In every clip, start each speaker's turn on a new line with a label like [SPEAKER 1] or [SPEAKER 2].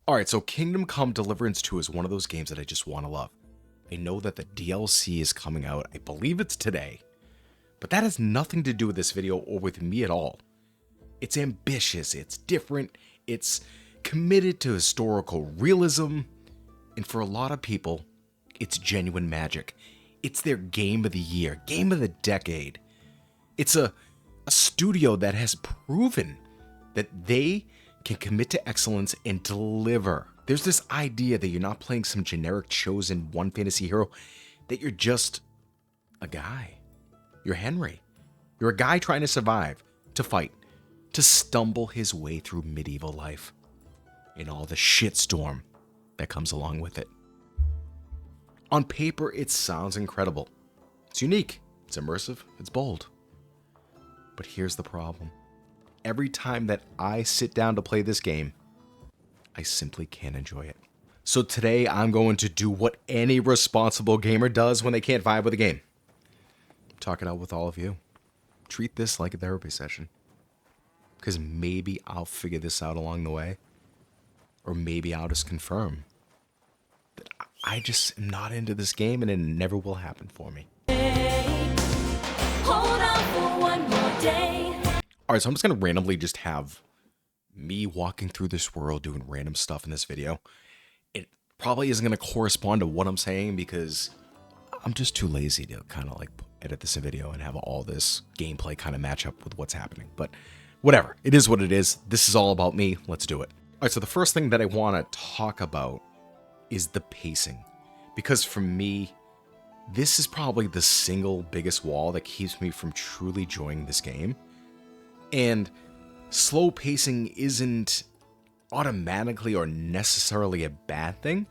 [SPEAKER 1] Alright, so Kingdom Come Deliverance II is one of those games that I just want to love. I know that the DLC is coming out, I believe it's today, but that has nothing to do with this video or with me at all. It's ambitious, it's different, it's committed to historical realism, and for a lot of people, it's genuine magic. It's their game of the year, game of the decade. It's a studio that has proven that they can commit to excellence and deliver. There's this idea that you're not playing some generic chosen one fantasy hero, that you're just a guy. You're Henry. You're a guy trying to survive, to fight, to stumble his way through medieval life and all the shitstorm that comes along with it. On paper, it sounds incredible. It's unique, it's immersive, it's bold. But here's the problem. Every time that I sit down to play this game, I simply can't enjoy it. So today, I'm going to do what any responsible gamer does when they can't vibe with a game. Talk it out with all of you. Treat this like a therapy session. Because maybe I'll figure this out along the way. Or maybe I'll just confirm that I just am not into this game and it never will happen for me.
[SPEAKER 2] Hold on for one more day.
[SPEAKER 1] Alright, so I'm just going to randomly just have me walking through this world doing random stuff in this video. It probably isn't going to correspond to what I'm saying because I'm just too lazy to kind of like edit this video and have all this gameplay kind of match up with what's happening. But whatever, it is what it is. This is all about me. Let's do it. Alright, so the first thing that I want to talk about is the pacing. Because for me, this is probably the single biggest wall that keeps me from truly enjoying this game. And slow pacing isn't automatically or necessarily a bad thing.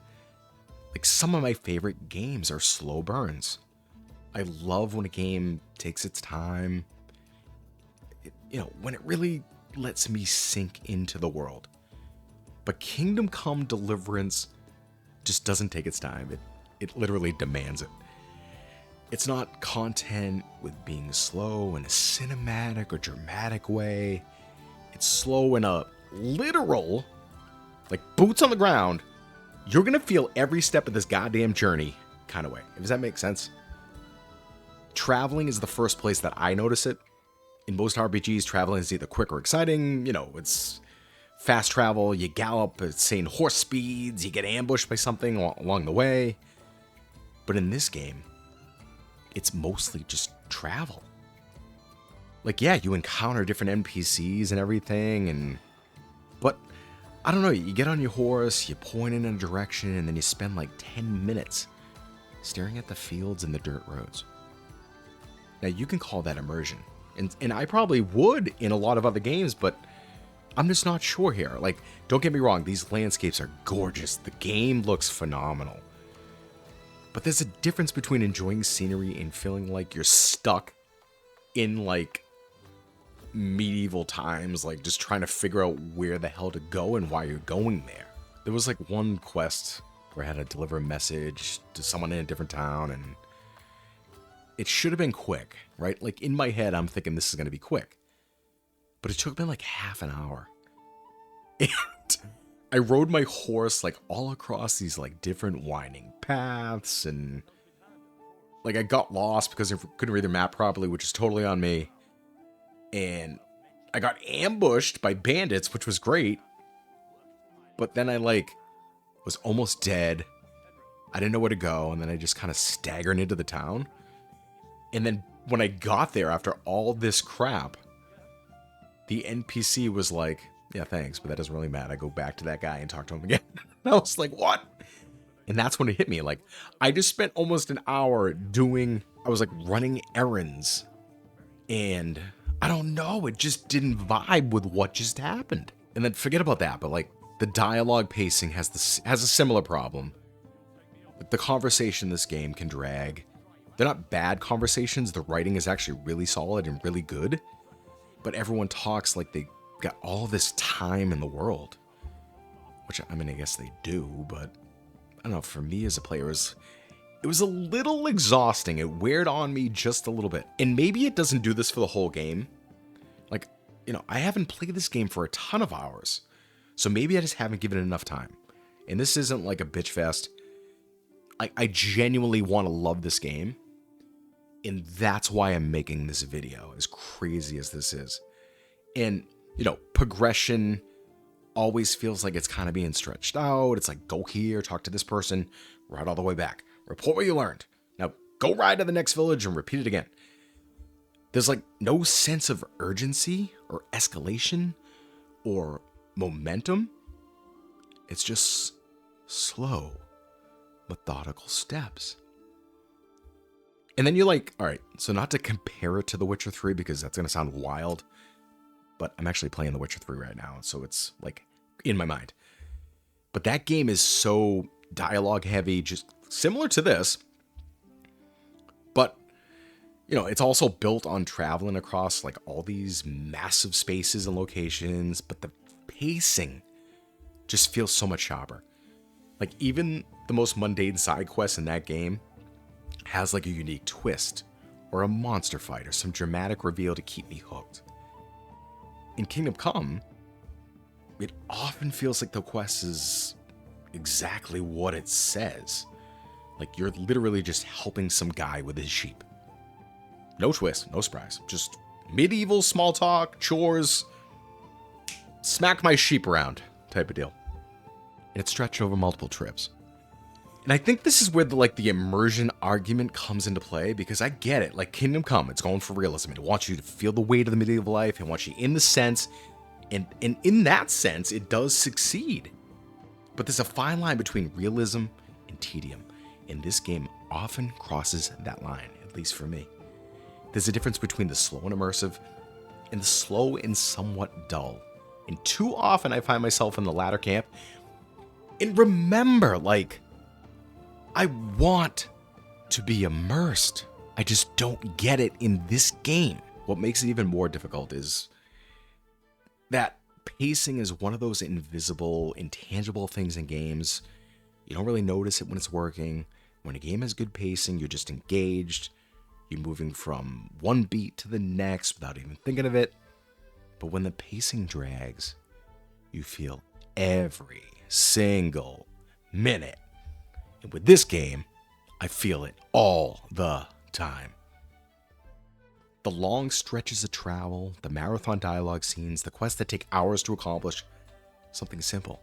[SPEAKER 1] Like, some of my favorite games are slow burns. I love when a game takes its time. When it really lets me sink into the world. But Kingdom Come Deliverance just doesn't take its time. It literally demands it. It's not content with being slow in a cinematic or dramatic way. It's slow in a literal, like boots on the ground, you're gonna feel every step of this goddamn journey kind of way. Does that make sense? Traveling is the first place that I notice it. In most RPGs, traveling is either quick or exciting. It's fast travel, you gallop at insane horse speeds, you get ambushed by something along the way. But in this game, it's mostly just travel. Like, yeah, you encounter different NPCs and everything, but I don't know, you get on your horse, you point in a direction, and then you spend like 10 minutes staring at the fields and the dirt roads. Now, you can call that immersion, and I probably would in a lot of other games, but I'm just not sure here. Like, don't get me wrong, these landscapes are gorgeous, the game looks phenomenal. But there's a difference between enjoying scenery and feeling like you're stuck in, like, medieval times, like, just trying to figure out where the hell to go and why you're going there. There was, like, one quest where I had to deliver a message to someone in a different town, and it should have been quick, right? Like, in my head, I'm thinking this is going to be quick. But it took me, like, half an hour. And I rode my horse, like, all across these, like, different winding paths, and, like, I got lost because I couldn't read the map properly, which is totally on me, and I got ambushed by bandits, which was great, but then I, like, was almost dead, I didn't know where to go, and then I just kind of staggered into the town, and then when I got there, after all this crap, the NPC was like, yeah, thanks, but that doesn't really matter. I go back to that guy and talk to him again. I was like, what? And that's when it hit me. Like, I just spent almost an hour I was like running errands. And I don't know, it just didn't vibe with what just happened. And then forget about that, but like, the dialogue pacing has a similar problem. The conversation in this game can drag. They're not bad conversations. The writing is actually really solid and really good. But everyone talks like they got all this time in the world. Which, I mean, I guess they do, but I don't know, for me as a player, it was a little exhausting. It weared on me just a little bit. And maybe it doesn't do this for the whole game. Like, I haven't played this game for a ton of hours. So maybe I just haven't given it enough time. And this isn't like a bitch fest. I genuinely want to love this game. And that's why I'm making this video, as crazy as this is. And, progression always feels like it's kind of being stretched out. It's like, go here, talk to this person, ride all the way back. Report what you learned. Now, go ride to the next village and repeat it again. There's like no sense of urgency or escalation or momentum. It's just slow, methodical steps. And then you're like, all right, so not to compare it to The Witcher 3 because that's going to sound wild, but I'm actually playing The Witcher 3 right now, so it's like in my mind. But that game is so dialogue heavy, just similar to this. But, it's also built on traveling across like all these massive spaces and locations, but the pacing just feels so much sharper. Like even the most mundane side quests in that game has like a unique twist or a monster fight or some dramatic reveal to keep me hooked. In Kingdom Come, it often feels like the quest is exactly what it says. Like you're literally just helping some guy with his sheep. No twist, no surprise. Just medieval small talk, chores, smack my sheep around type of deal. And it's stretched over multiple trips. And I think this is where the immersion argument comes into play, because I get it. Like Kingdom Come, it's going for realism. It wants you to feel the weight of the medieval life. It wants you in the sense, and in that sense, it does succeed. But there's a fine line between realism and tedium, and this game often crosses that line, at least for me. There's a difference between the slow and immersive, and the slow and somewhat dull. And too often I find myself in the latter camp. And remember, I want to be immersed. I just don't get it in this game. What makes it even more difficult is that pacing is one of those invisible, intangible things in games. You don't really notice it when it's working. When a game has good pacing, you're just engaged. You're moving from one beat to the next without even thinking of it. But when the pacing drags, you feel every single minute. And with this game, I feel it all the time. The long stretches of travel, the marathon dialogue scenes, the quests that take hours to accomplish something simple.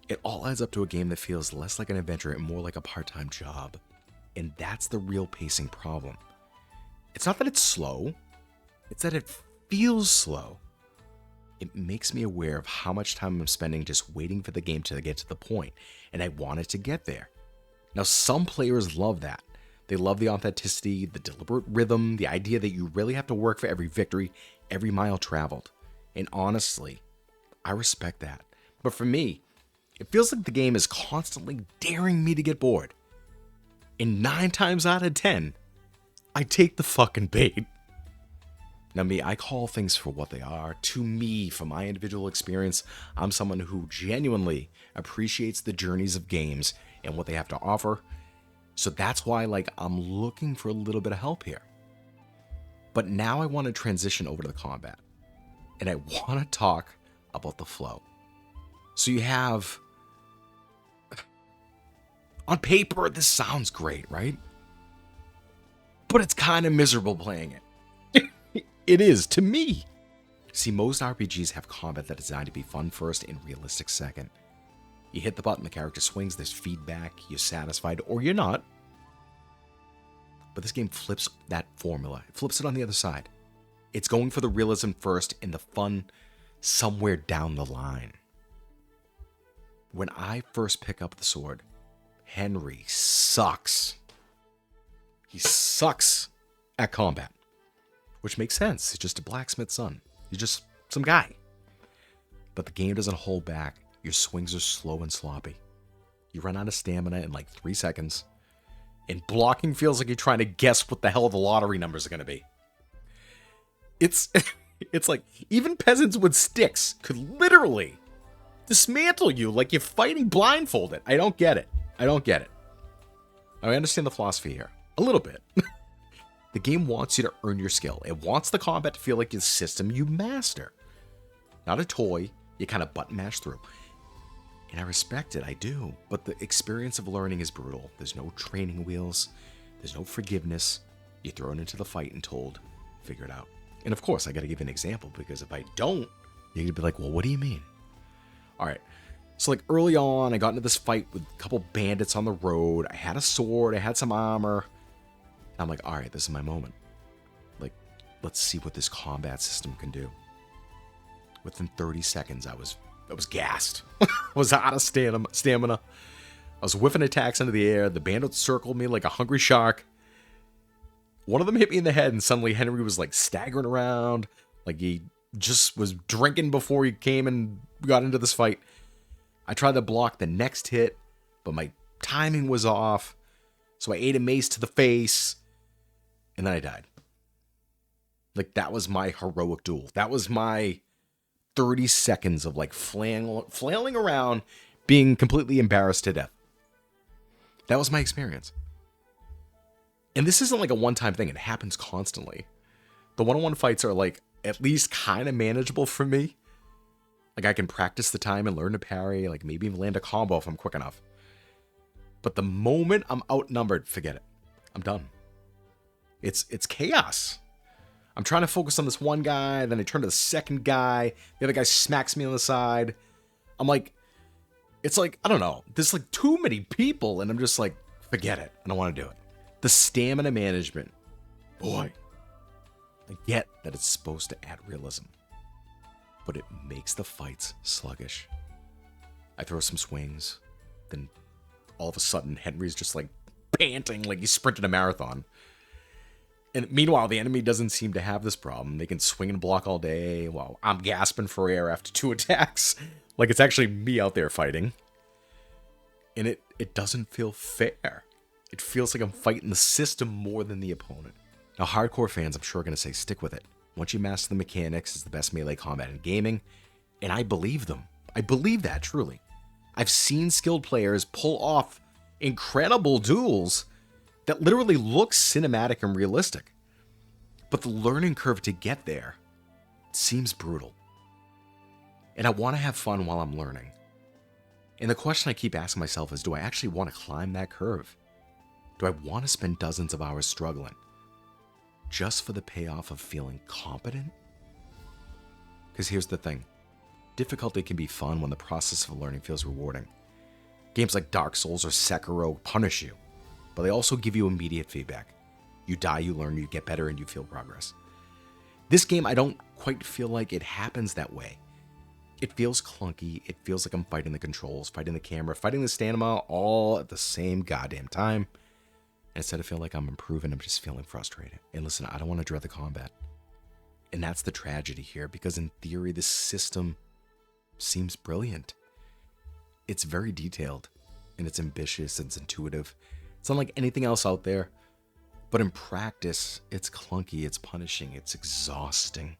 [SPEAKER 1] It all adds up to a game that feels less like an adventure and more like a part-time job. And that's the real pacing problem. It's not that it's slow, it's that it feels slow. It makes me aware of how much time I'm spending just waiting for the game to get to the point, and I want it to get there. Now, some players love that. They love the authenticity, the deliberate rhythm, the idea that you really have to work for every victory, every mile traveled. And honestly, I respect that. But for me, it feels like the game is constantly daring me to get bored. And 9 times out of 10, I take the fucking bait. Now me, I call things for what they are. To me, from my individual experience, I'm someone who genuinely appreciates the journeys of games and what they have to offer. So that's why, I'm looking for a little bit of help here. But now I want to transition over to the combat. And I want to talk about the flow. So you have... On paper, this sounds great, right? But it's kind of miserable playing it. It is, to me. See, most RPGs have combat that is designed to be fun first and realistic second. You hit the button, the character swings, there's feedback, you're satisfied, or you're not. But this game flips that formula. It flips it on the other side. It's going for the realism first and the fun somewhere down the line. When I first pick up the sword, Henry sucks. He sucks at combat. Which makes sense. He's just a blacksmith's son. He's just some guy. But the game doesn't hold back. Your swings are slow and sloppy. You run out of stamina in 3 seconds. And blocking feels like you're trying to guess what the hell the lottery numbers are going to be. It's like even peasants with sticks could literally dismantle you like you're fighting blindfolded. I don't get it. I understand the philosophy here. A little bit. The game wants you to earn your skill. It wants the combat to feel like a system you master. Not a toy you kind of button mash through. And I respect it, I do. But the experience of learning is brutal. There's no training wheels. There's no forgiveness. You're thrown into the fight and told, figure it out. And of course, I got to give an example, because if I don't, you're going to be like, well, what do you mean? All right. So like early on, I got into this fight with a couple bandits on the road. I had a sword. I had some armor. I'm like, all right, this is my moment. Like, let's see what this combat system can do. Within 30 seconds, I was gassed. I was out of stamina. I was whiffing attacks into the air. The bandits circled me like a hungry shark. One of them hit me in the head, and suddenly Henry was like staggering around, like he just was drinking before he came and got into this fight. I tried to block the next hit, but my timing was off, so I ate a mace to the face, and then I died. Like, that was my heroic duel. That was my 30 seconds of like flailing around, being completely embarrassed to death. That was my experience. And this isn't like a one-time thing. It happens constantly. The one-on-one fights are like at least kind of manageable for me. Like, I can practice the time and learn to parry, like maybe even land a combo if I'm quick enough. But the moment I'm outnumbered, forget it. I'm done. It's chaos. I'm trying to focus on this one guy, then I turn to the second guy. The other guy smacks me on the side. I'm like, it's like, I don't know. There's like too many people, and I'm just like, forget it. I don't want to do it. The stamina management. Boy, I get that it's supposed to add realism, but it makes the fights sluggish. I throw some swings, then all of a sudden Henry's just like panting like he sprinted a marathon. And meanwhile, the enemy doesn't seem to have this problem. They can swing and block all day while I'm gasping for air after 2 attacks. Like it's actually me out there fighting. And it doesn't feel fair. It feels like I'm fighting the system more than the opponent. Now, hardcore fans, I'm sure, are going to say, stick with it. Once you master the mechanics, it's the best melee combat in gaming. And I believe them. I believe that, truly. I've seen skilled players pull off incredible duels that literally look cinematic and realistic. But the learning curve to get there seems brutal. And I want to have fun while I'm learning. And the question I keep asking myself is, do I actually want to climb that curve? Do I want to spend dozens of hours struggling just for the payoff of feeling competent? Because here's the thing. Difficulty can be fun when the process of learning feels rewarding. Games like Dark Souls or Sekiro punish you, but they also give you immediate feedback. You die, you learn, you get better, and you feel progress. This game, I don't quite feel like it happens that way. It feels clunky. It feels like I'm fighting the controls, fighting the camera, fighting the stamina, all at the same goddamn time. And instead of feeling like I'm improving, I'm just feeling frustrated. And listen, I don't want to dread the combat. And that's the tragedy here, because in theory, this system seems brilliant. It's very detailed, and it's ambitious, it's intuitive. It's unlike anything else out there. But in practice, it's clunky, it's punishing, it's exhausting.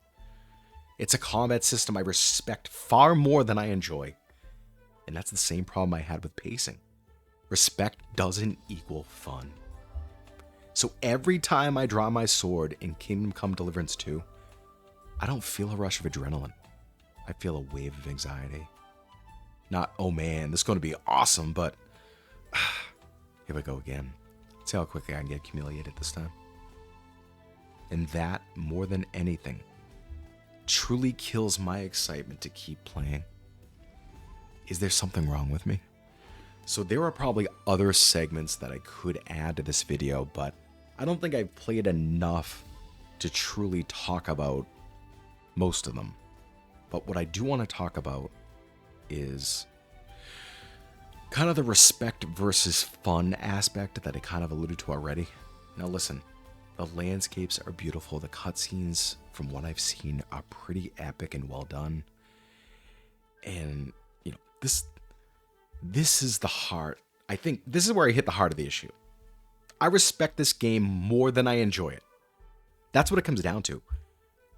[SPEAKER 1] It's a combat system I respect far more than I enjoy. And that's the same problem I had with pacing. Respect doesn't equal fun. So every time I draw my sword in Kingdom Come Deliverance II, I don't feel a rush of adrenaline. I feel a wave of anxiety. Not, oh man, this is going to be awesome, but here we go again. See how quickly I can get humiliated this time. And that, more than anything, truly kills my excitement to keep playing. Is there something wrong with me? So there are probably other segments that I could add to this video, but I don't think I've played enough to truly talk about most of them. But what I do want to talk about is kind of the respect versus fun aspect that I kind of alluded to already. Now listen, the landscapes are beautiful. The cutscenes, from what I've seen, are pretty epic and well done. And, you know, this is the heart. I think this is where I hit the heart of the issue. I respect this game more than I enjoy it. That's what it comes down to.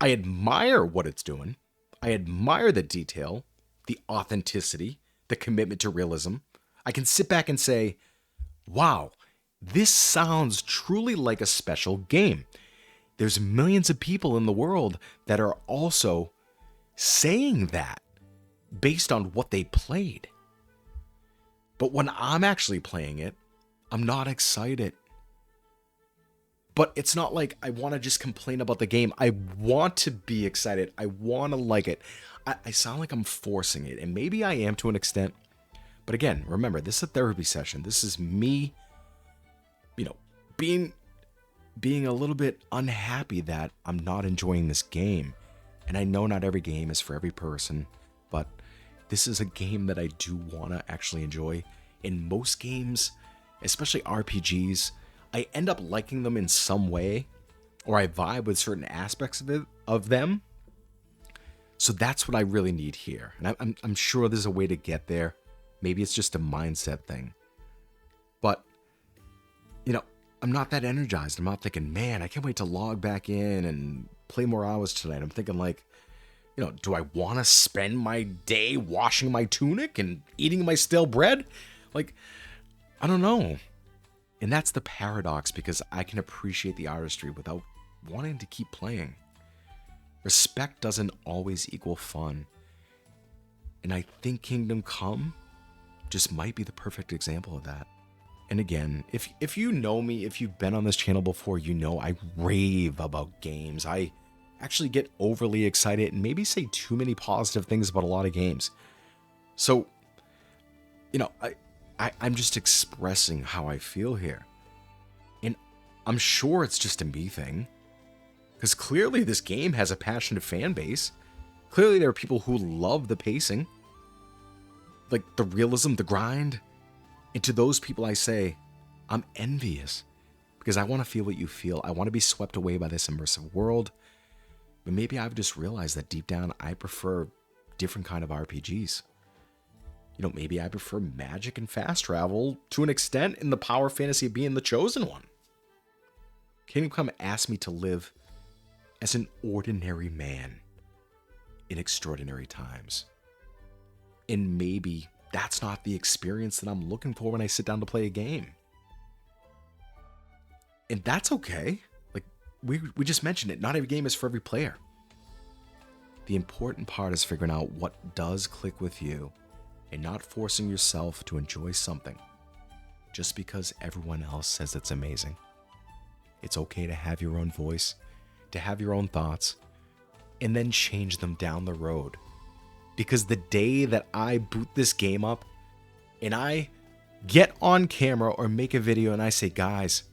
[SPEAKER 1] I admire what it's doing. I admire the detail, the authenticity, the commitment to realism. I can sit back and say, wow, this sounds truly like a special game. There's millions of people in the world that are also saying that based on what they played. But when I'm actually playing it, I'm not excited. But it's not like I want to just complain about the game. I want to be excited. I want to like it. I sound like I'm forcing it, and maybe I am to an extent. But again, remember, this is a therapy session. This is me, being a little bit unhappy that I'm not enjoying this game. And I know not every game is for every person, but this is a game that I do want to actually enjoy. In most games, especially RPGs, I end up liking them in some way, or I vibe with certain aspects of them. So that's what I really need here. And I'm sure there's a way to get there. Maybe it's just a mindset thing. But, I'm not that energized. I'm not thinking, man, I can't wait to log back in and play more hours tonight. I'm thinking like, do I want to spend my day washing my tunic and eating my stale bread? Like, I don't know. And that's the paradox, because I can appreciate the artistry without wanting to keep playing. Respect doesn't always equal fun. And I think Kingdom Come just might be the perfect example of that. And again, if you know me, if you've been on this channel before, I rave about games. I actually get overly excited and maybe say too many positive things about a lot of games. So, I'm just expressing how I feel here. And I'm sure it's just a me thing, because clearly this game has a passionate fan base. Clearly there are people who love the pacing, like the realism, the grind. And to those people I say, I'm envious, because I want to feel what you feel. I want to be swept away by this immersive world. But maybe I've just realized that deep down I prefer different kind of RPGs. Maybe I prefer magic and fast travel to an extent, in the power fantasy of being the chosen one. Kingdom Come asked me to live as an ordinary man in extraordinary times. And maybe that's not the experience that I'm looking for when I sit down to play a game. And that's okay. Like, we just mentioned it. Not every game is for every player. The important part is figuring out what does click with you, and not forcing yourself to enjoy something just because everyone else says it's amazing. It's okay to have your own voice, to have your own thoughts, and then change them down the road. Because the day that I boot this game up and I get on camera or make a video and I say, guys,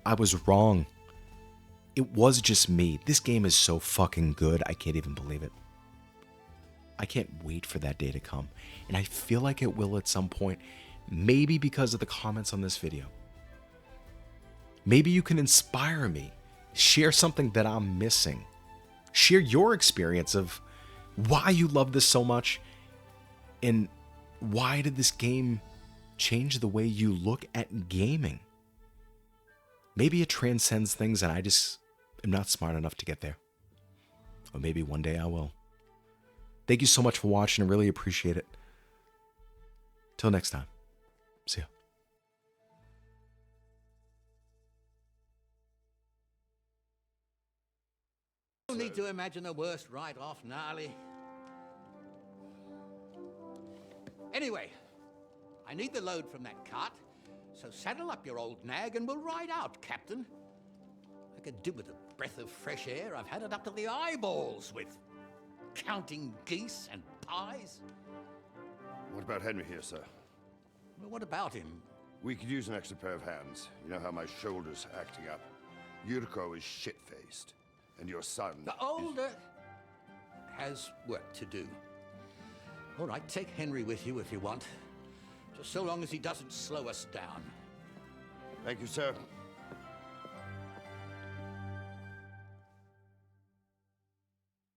[SPEAKER 1] I was wrong. It was just me. This game is so fucking good, I can't even believe it. I can't wait for that day to come. And I feel like it will at some point. Maybe because of the comments on this video. Maybe you can inspire me. Share something that I'm missing. Share your experience of why you love this so much, and why did this game change the way you look at gaming. Maybe it transcends things and I just am not smart enough to get there. Or maybe one day I will. Thank you so much for watching. I really appreciate it. Till next time. See ya.
[SPEAKER 3] No need to imagine the worst right off, gnarly. Anyway, I need the load from that cart, so saddle up your old nag and we'll ride out, Captain. I could do with a breath of fresh air. I've had it up to the eyeballs with counting geese and pies.
[SPEAKER 4] What about Henry here, sir?
[SPEAKER 3] Well, what about him?
[SPEAKER 4] We could use an extra pair of hands. You know how my shoulder's acting up. Yuriko is shit-faced. And your son...
[SPEAKER 3] The older has work to do. All right, take Henry with you if you want. Just so long as he doesn't slow us down.
[SPEAKER 4] Thank you, sir.